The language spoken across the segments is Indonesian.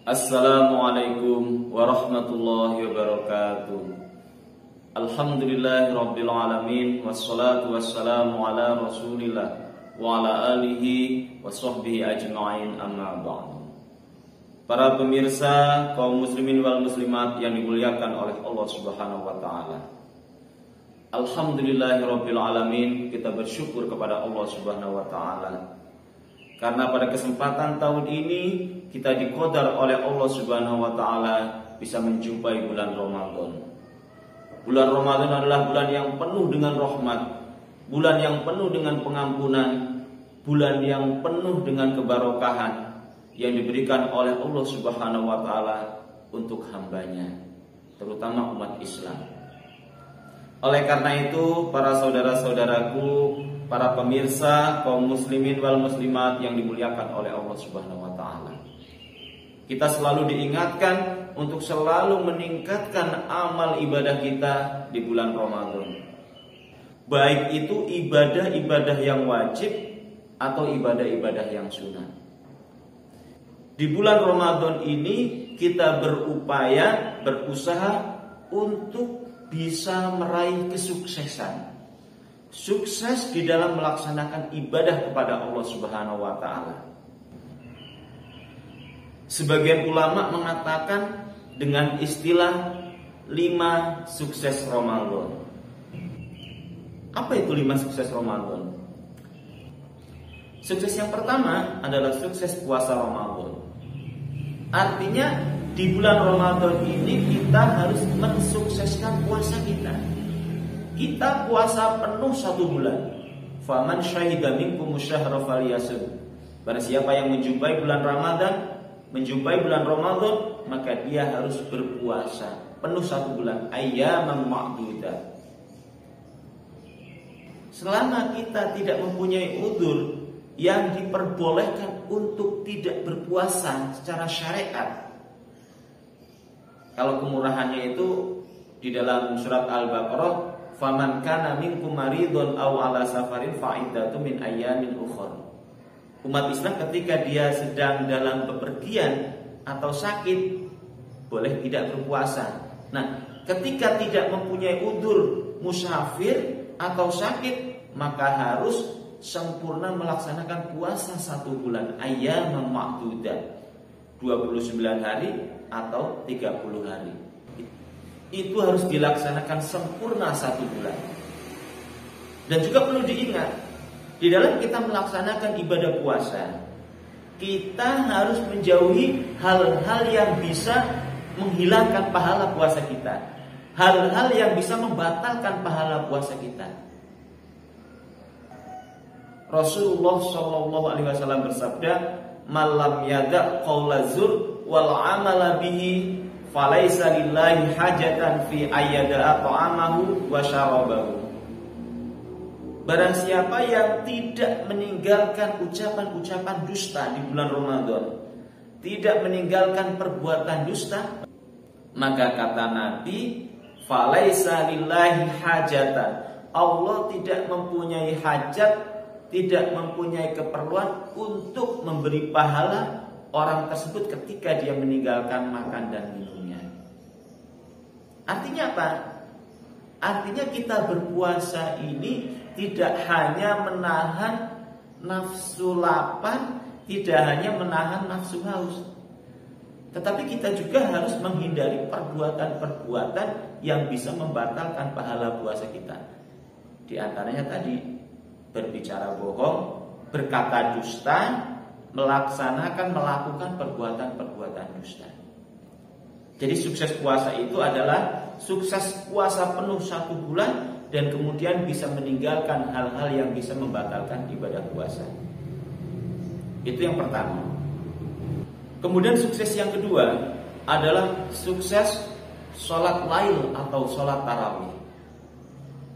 Assalamualaikum warahmatullahi wabarakatuh. Alhamdulillahirabbil alamin wassalatu wassalamu ala Rasulillah wa ala alihi washabbihi ajma'in, amma ba'du. Para pemirsa kaum muslimin wal muslimat yang dimuliakan oleh Allah Subhanahu wa taala. Alhamdulillahirabbil alamin, kita bersyukur kepada Allah Subhanahu wa taala karena pada kesempatan tahun ini kita diqadar oleh Allah Subhanahu wa taala bisa menjumpai bulan Ramadan. Bulan Ramadan adalah bulan yang penuh dengan rahmat, bulan yang penuh dengan pengampunan, bulan yang penuh dengan kebarokahan yang diberikan oleh Allah Subhanahu wa taala untuk hambanya, terutama umat Islam. Oleh karena itu, para saudara-saudaraku, para pemirsa kaum muslimin wal muslimat yang dimuliakan oleh Allah Subhanahu wa taala, kita selalu diingatkan untuk selalu meningkatkan amal ibadah kita di bulan Ramadan. Baik itu ibadah-ibadah yang wajib atau ibadah-ibadah yang sunnah. Di bulan Ramadan ini kita berusaha untuk bisa meraih kesuksesan. Sukses di dalam melaksanakan ibadah kepada Allah Subhanahu wa taala. Sebagian ulama mengatakan dengan istilah 5 sukses Ramadan. Apa itu 5 sukses Ramadan? Sukses yang pertama adalah sukses puasa Ramadan. Artinya di bulan Ramadan ini kita harus mensukseskan puasa kita. Kita puasa penuh 1 bulan. Faman syahida minkum syahra falyasum. Barang siapa yang menjumpai bulan Ramadan, maka dia harus berpuasa penuh 1 bulan, ayyaman ma'dudah. Selama kita tidak mempunyai udzur yang diperbolehkan untuk tidak berpuasa secara syariat. Kalau kemurahannya itu di dalam surat Al-Baqarah, faman kana minkum maridun aw ala safarin fa'iddatun min ayyamin ukhra. Umat Islam ketika dia sedang dalam bepergian atau sakit boleh tidak berpuasa. Nah, ketika tidak mempunyai udzur musafir atau sakit, maka harus sempurna melaksanakan puasa 1 bulan, ayyaman ma'dudah, 29 hari atau 30 hari. Itu harus dilaksanakan sempurna 1 bulan. Dan juga perlu diingat, di dalam kita melaksanakan ibadah puasa, kita harus menjauhi hal-hal yang bisa menghilangkan pahala puasa kita, hal-hal yang bisa membatalkan pahala puasa kita. Rasulullah SAW bersabda, "Malam yada qaula zur wal amala bihi falaisa lillahi hajatan fi ayyada ta'amahu wa syarabahu." Barang siapa yang tidak meninggalkan ucapan-ucapan dusta di bulan Ramadan, tidak meninggalkan perbuatan dusta, maka kata Nabi, falaisa lillahi hajatan, Allah tidak mempunyai hajat, tidak mempunyai keperluan untuk memberi pahala orang tersebut ketika dia meninggalkan makan dan minumnya. Artinya apa? Artinya kita berpuasa ini tidak hanya menahan nafsu lapar, tidak hanya menahan nafsu haus, tetapi kita juga harus menghindari perbuatan-perbuatan yang bisa membatalkan pahala puasa kita. Di antaranya tadi, berbicara bohong, berkata dusta, melakukan perbuatan-perbuatan dusta. Jadi sukses puasa itu adalah sukses puasa penuh 1 bulan dan kemudian bisa meninggalkan hal-hal yang bisa membatalkan ibadah puasa. Itu yang pertama. Kemudian sukses yang kedua adalah sukses sholat lail atau sholat tarawih.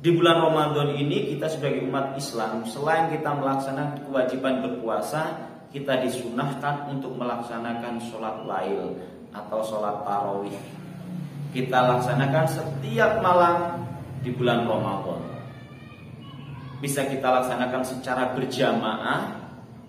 Di bulan Ramadan ini kita sebagai umat Islam, selain kita melaksanakan kewajiban berpuasa, kita disunahkan untuk melaksanakan sholat lail atau sholat tarawih. Kita laksanakan setiap malam di bulan Ramadan. Bisa kita laksanakan secara berjamaah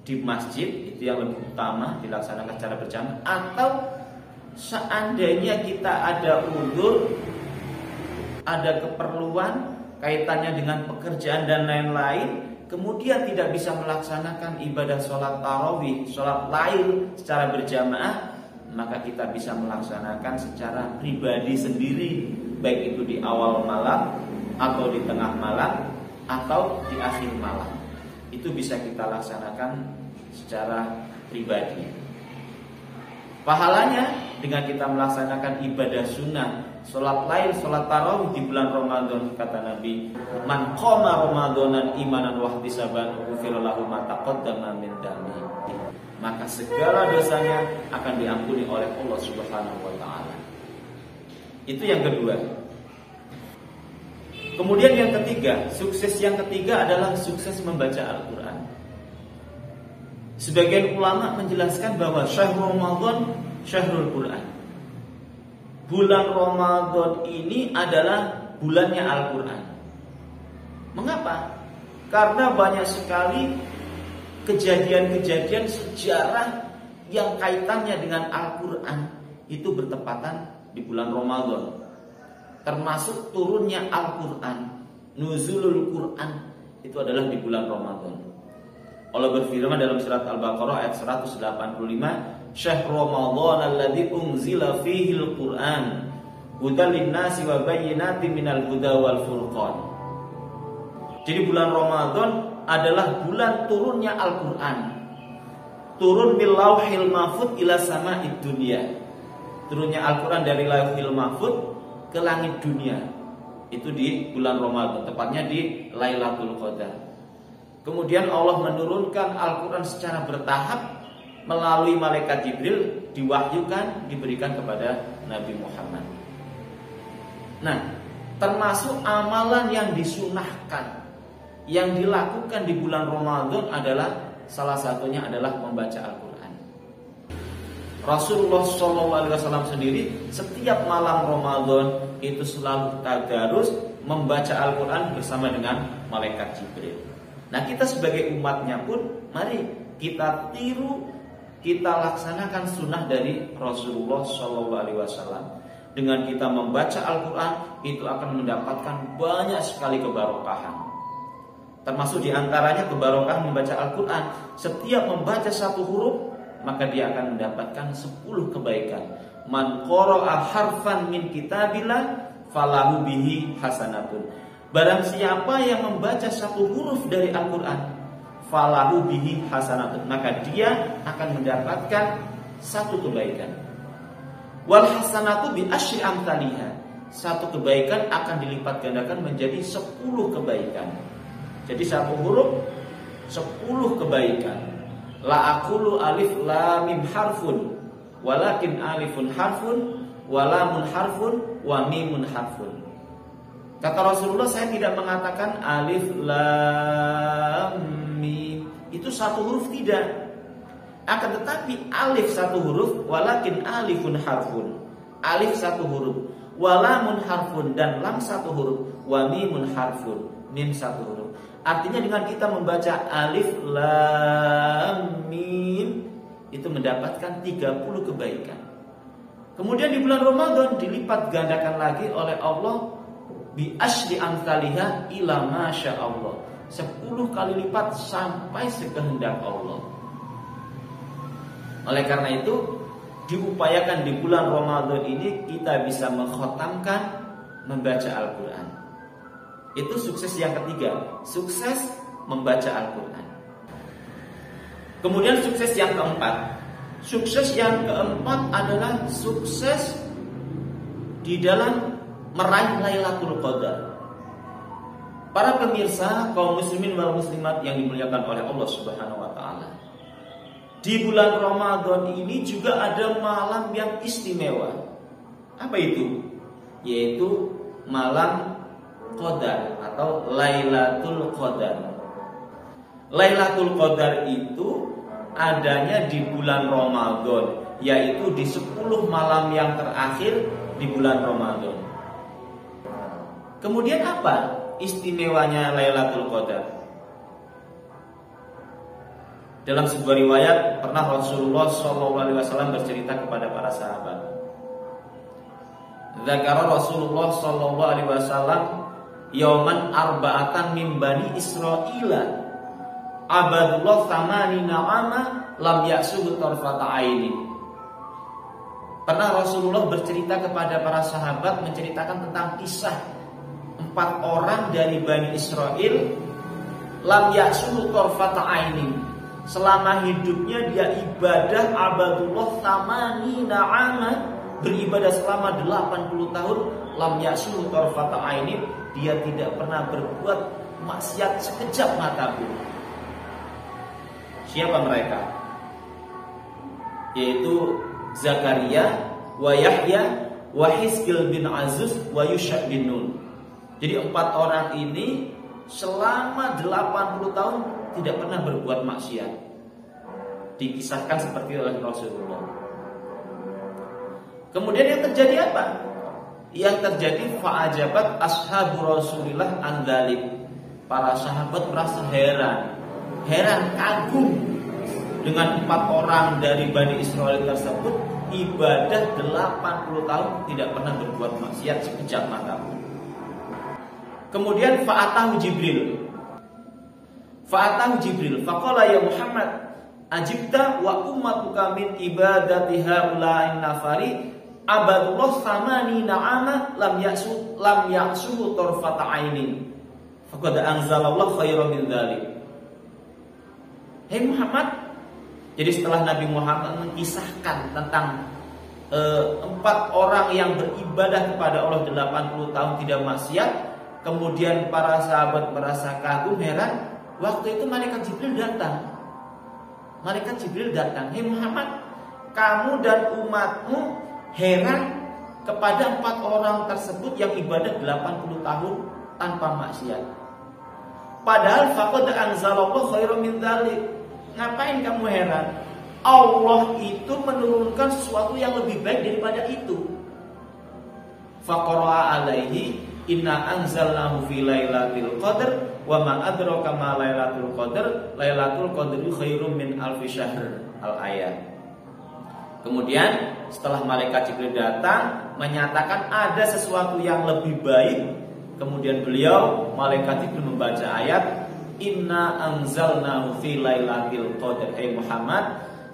di masjid, itu yang lebih utama, dilaksanakan secara berjamaah, atau seandainya kita ada uzur, ada keperluan kaitannya dengan pekerjaan dan lain-lain, kemudian tidak bisa melaksanakan ibadah sholat tarawih, sholat lail secara berjamaah, maka kita bisa melaksanakan secara pribadi sendiri, baik itu di awal malam atau di tengah malam atau di akhir malam. Itu bisa kita laksanakan secara pribadi. Pahalanya dengan kita melaksanakan ibadah sunnah, sholat lail, sholat tarawih di bulan Ramadan, kata Nabi, man qoma ramadanan imanan wahtisaban ghufira lahu ma taqaddama min dami, maka segala dosanya akan diampuni oleh Allah Subhanahu wa taala. Itu yang kedua. Kemudian yang ketiga, sukses yang ketiga adalah sukses membaca Al-Quran. Sebagian ulama menjelaskan bahwa syahrul Ramadan syahrul Quran. Bulan Ramadan ini adalah bulannya Al-Quran. Mengapa? Karena banyak sekali kejadian-kejadian sejarah yang kaitannya dengan Al-Quran itu bertepatan di bulan Ramadan. Termasuk turunnya Al-Quran, nuzulul Quran, itu adalah di bulan Ramadan. Allah berfirman dalam surat Al-Baqarah ayat 185, Syahrul Ramadan alladzi unzila fihil Quran hudan linnasi wa bayyinatin minal huda wal furqan. Jadi bulan Ramadan adalah bulan turunnya Al-Quran. Turun bil lauhil mahfuz ila sama'id dunya. Turunnya Al-Quran dari lauhil mahfuz ke langit dunia. Itu di bulan Ramadan, tepatnya di Lailatul Qadar. Kemudian Allah menurunkan Al-Quran secara bertahap melalui malaikat Jibril, diwahyukan, diberikan kepada Nabi Muhammad. Nah, termasuk amalan yang disunahkan, yang dilakukan di bulan Ramadan adalah salah satunya adalah membaca Al-Quran. Rasulullah SAW sendiri setiap malam Ramadan itu selalu tadarus membaca Al-Quran bersama dengan malaikat Jibril. Nah, kita sebagai umatnya pun mari kita tiru, kita laksanakan sunnah dari Rasulullah SAW. Dengan kita membaca Al-Quran itu akan mendapatkan banyak sekali kebarokahan. Termasuk diantaranya kebarokahan membaca Al-Quran. Setiap membaca satu huruf maka dia akan mendapatkan 10 kebaikan. Man qara'a harfan min kitabillah falahu bihi hasanatun. Barang siapa yang membaca satu huruf dari Al-Quran, falahu bihi hasanatun, maka dia akan mendapatkan 1 kebaikan. Wal hasanatu bi asyri amthaliha. 1 kebaikan akan dilipat gandakan menjadi 10 kebaikan. Jadi 1 huruf 10 kebaikan. La aqulu alif lam mim harfun walakin alifun harfun wa lamun harfun wa mimun harfun. Kata Rasulullah, saya tidak mengatakan alif lam mim itu 1 huruf, tidak. Akan tetapi alif 1 huruf, walakin alifun harfun, alif 1 huruf, wa lamun harfun, dan lam 1 huruf, wa mimun harfun, mim 1 huruf. Artinya dengan kita membaca alif lam mim itu mendapatkan 30 kebaikan. Kemudian di bulan Ramadan dilipat gandakan lagi oleh Allah bi asyri amthaliha ila masya Allah. 10 kali lipat sampai sekehendak Allah. Oleh karena itu diupayakan di bulan Ramadan ini kita bisa mengkhatamkan membaca Al-Quran. Itu sukses yang ketiga, sukses membaca Al-Quran. Kemudian sukses yang keempat. Sukses yang keempat adalah sukses di dalam meraih Lailatul Qadar. Para pemirsa, kaum muslimin wal muslimat yang dimuliakan oleh Allah Subhanahu wa taala. Di bulan Ramadan ini juga ada malam yang istimewa. Apa itu? Yaitu malam Qadar atau Lailatul Qadar. Lailatul Qadar itu adanya di bulan Ramadan, yaitu di 10 malam yang terakhir di bulan Ramadan. Kemudian apa istimewanya Lailatul Qadar? Dalam sebuah riwayat pernah Rasulullah SAW bercerita kepada para sahabat, Zakara Rasulullah sallallahu alaihi wasallam yauman arba'atan min bani Israila abadullah thamanina ama lam ya'suhu tarfata aini. Pernah Rasulullah bercerita kepada para sahabat, menceritakan tentang kisah 4 orang dari Bani Israel, lam ya'suhu tarfata aini. Selama hidupnya dia ibadah abadullah thamanina ama, beribadah selama 80 tahun, lam ya'suhu tarfata aini, dia tidak pernah berbuat maksiat sekejap mata pun. Siapa mereka? Yaitu Zakaria, wa Yahya, wa Hizkil bin Azus, wa Yusha bin Nun. Jadi 4 orang ini selama 80 tahun tidak pernah berbuat maksiat. Dikisahkan seperti oleh Rasulullah. Kemudian yang terjadi apa? Yang terjadi fa'ajabat ashabu Rasulillah an dzalik. Para sahabat merasa heran, kagum dengan 4 orang dari Bani Israel tersebut ibadah 80 tahun tidak pernah berbuat maksiat sekejap mata pun. Kemudian fa'atahu Jibril. Faqala ya Muhammad, ajibta wa ummatuka min ibadati haula'in nafari abadullah thamanina ama lam ya'suhu tarfata ainin. Faqad anzalallahu khairan min dzalik. Hei Muhammad, jadi setelah Nabi Muhammad mengisahkan tentang 4 orang yang beribadah kepada Allah 80 tahun tidak maksiat, kemudian para sahabat merasa kagum, heran. Waktu itu malaikat Jibril datang. Hei Muhammad, kamu dan umatmu heran kepada 4 orang tersebut yang ibadah 80 tahun tanpa maksiat. Padahal faqad anzalallahu khairan min dzalik. Ngapain kamu heran? Allah itu menurunkan sesuatu yang lebih baik daripada itu. Faqara'a alaihi inna anzalnahu fi lailatul qadar wa ma adraka ma lailatul qadar lailatul qadri khairum min alfi syahr. Al-ayat. Kemudian setelah malaikat Jibril datang menyatakan ada sesuatu yang lebih baik, kemudian beliau malaikat Jibril membaca ayat inna anzalnahu fi lailatul qadar. Hai Muhammad,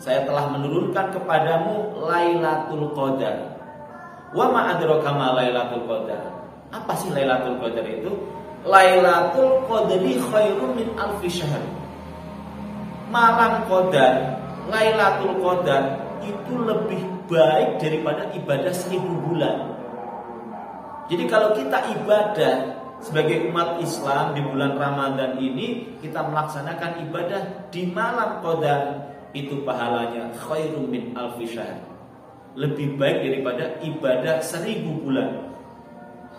saya telah menurunkan kepadamu Lailatul Qadar. Wa ma adraka ma Lailatul Qadar. Apa sih Lailatul Qadar itu? Lailatul Qadri khairum min alfi syahr. Malam Qadar, Lailatul Qadar itu lebih baik daripada ibadah 1000 bulan. Jadi kalau kita ibadah sebagai umat Islam di bulan Ramadan ini, kita melaksanakan ibadah di malam Qadar, itu pahalanya khairum min alfi syahr. Lebih baik daripada ibadah 1000 bulan.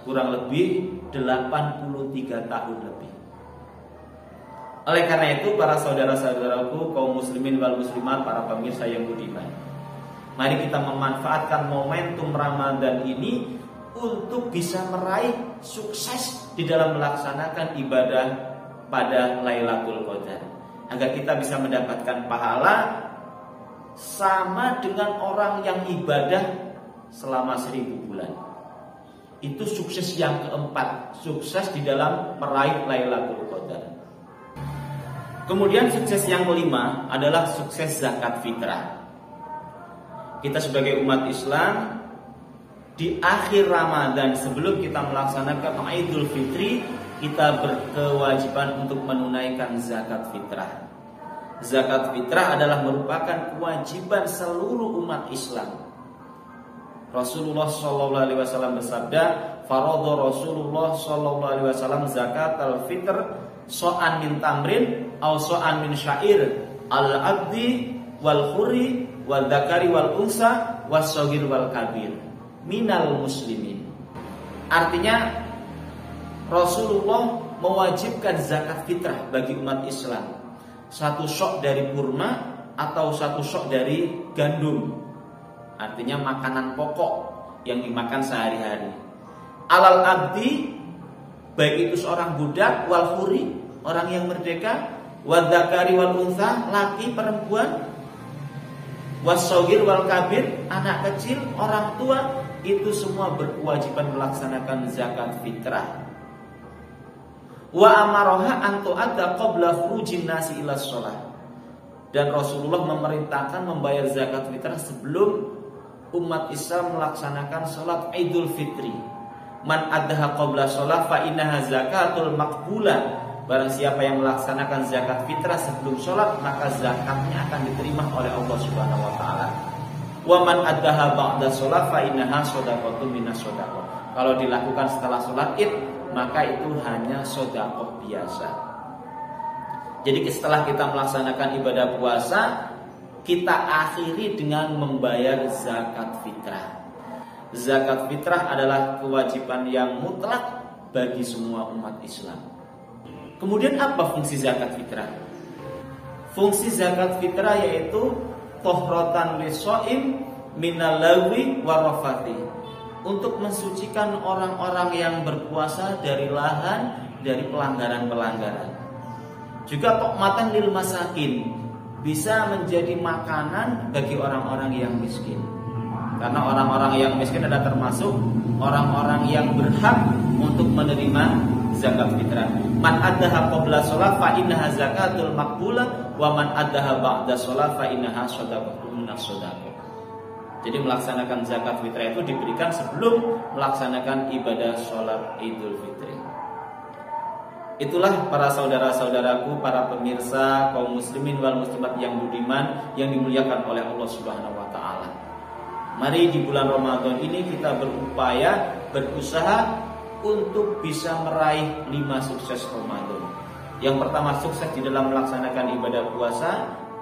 Kurang lebih 83 tahun lebih. Oleh karena itu para saudara-saudaraku kaum muslimin wal muslimat, para pemirsa yang budiman, mari kita memanfaatkan momentum Ramadan ini untuk bisa meraih sukses di dalam melaksanakan ibadah pada Lailatul Qadar, agar kita bisa mendapatkan pahala sama dengan orang yang ibadah selama 1000 bulan. Itu sukses yang keempat, sukses di dalam meraih Lailatul Qadar. Kemudian sukses yang kelima adalah sukses zakat fitrah. Kita sebagai umat Islam di akhir Ramadan sebelum kita melaksanakan Idul Fitri, kita berkewajiban untuk menunaikan zakat fitrah. Zakat fitrah adalah merupakan kewajiban seluruh umat Islam. Rasulullah sallallahu alaihi wasallam bersabda, "Faradha Rasulullah sallallahu alaihi wasallam zakatal fitr so'an min tamrin aw so'an min syair al-abdi wal khuri wal dzakari wal unsa was-shaghir wal kabir minal muslimin." Artinya Rasulullah mewajibkan zakat fitrah bagi umat Islam. 1 sok dari kurma atau 1 sok dari gandum. Artinya makanan pokok yang dimakan sehari-hari. Alal abdi, baik itu seorang budak, wal khuri, orang yang merdeka, wal dzakari wal unsa, laki perempuan, was-shaghir wal kabir, anak kecil, orang tua, itu semua berkewajiban melaksanakan zakat fitrah. Wa amaroha an tu'adda qabla khurujin nasi ila shalah. Dan Rasulullah memerintahkan membayar zakat fitrah sebelum umat Islam melaksanakan sholat Idul Fitri. Man addaha qabla shalah fa innaha zakatul maqbulah. Barang siapa yang melaksanakan zakat fitrah sebelum sholat, maka zakatnya akan diterima oleh Allah Subhanahu wa taala. Wa man addaha ba'da shalah fa innaha shadaqatun minas shadaqah. Kalau dilakukan setelah sholat Id, maka itu hanya sedekah biasa. Jadi setelah kita melaksanakan ibadah puasa, kita akhiri dengan membayar zakat fitrah. Zakat fitrah adalah kewajiban yang mutlak bagi semua umat Islam. Kemudian apa fungsi zakat fitrah? Fungsi zakat fitrah yaitu tohratan lisoim minal lagwi warafati, untuk mensucikan orang-orang yang berpuasa dari lahan, dari pelanggaran-pelanggaran. Juga tokmatan lil masakin, bisa menjadi makanan bagi orang-orang yang miskin. Karena orang-orang yang miskin adalah termasuk orang-orang yang berhak untuk menerima zakat fitrah. Man addaha qabla shalah fa innaha zakatul maqbulah wa man addaha ba'da shalah fa innaha shadaqatun minas shadaqah. Jadi melaksanakan zakat fitrah itu diberikan sebelum melaksanakan ibadah sholat Idul Fitri. Itulah para saudara-saudaraku, para pemirsa kaum muslimin wal muslimat yang budiman, yang dimuliakan oleh Allah Subhanahu wa taala. Mari di bulan Ramadan ini kita berupaya, berusaha untuk bisa meraih 5 sukses Ramadan. Yang pertama, sukses di dalam melaksanakan ibadah puasa.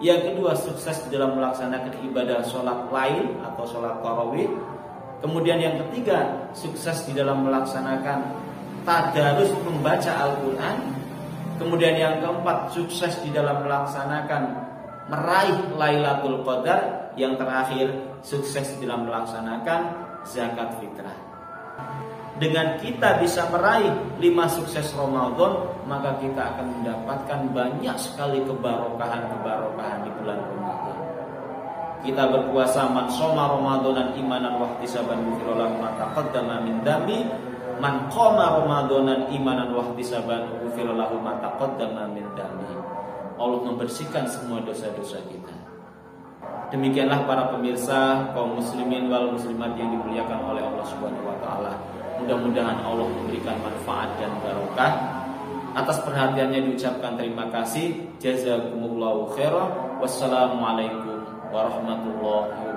Yang kedua, sukses di dalam melaksanakan ibadah sholat lail atau sholat tarawih. Kemudian yang ketiga, sukses di dalam melaksanakan tadarus membaca Al-Quran. Kemudian yang keempat, sukses di dalam melaksanakan meraih Lailatul Qadar. Yang terakhir, sukses di dalam melaksanakan zakat fitrah. Dengan kita bisa meraih 5 sukses Ramadan, maka kita akan mendapatkan banyak sekali kebarokahan di bulan Ramadan. Kita berpuasa, man shoma Ramadanan imanan wa ihtisaban ghufira lahu ma taqaddama min dami. Man qama Ramadanan imanan wa ihtisaban ghufira lahu ma taqaddama min dami. Allah membersihkan semua dosa-dosa kita. Demikianlah para pemirsa kaum muslimin wal muslimat yang dimuliakan oleh Allah Subhanahu wa taala. Mudah-mudahan Allah memberikan manfaat dan barokah. Atas perhatiannya diucapkan terima kasih. Jazakumullahu khairan. Wassalamualaikum warahmatullahi wabarakatuh.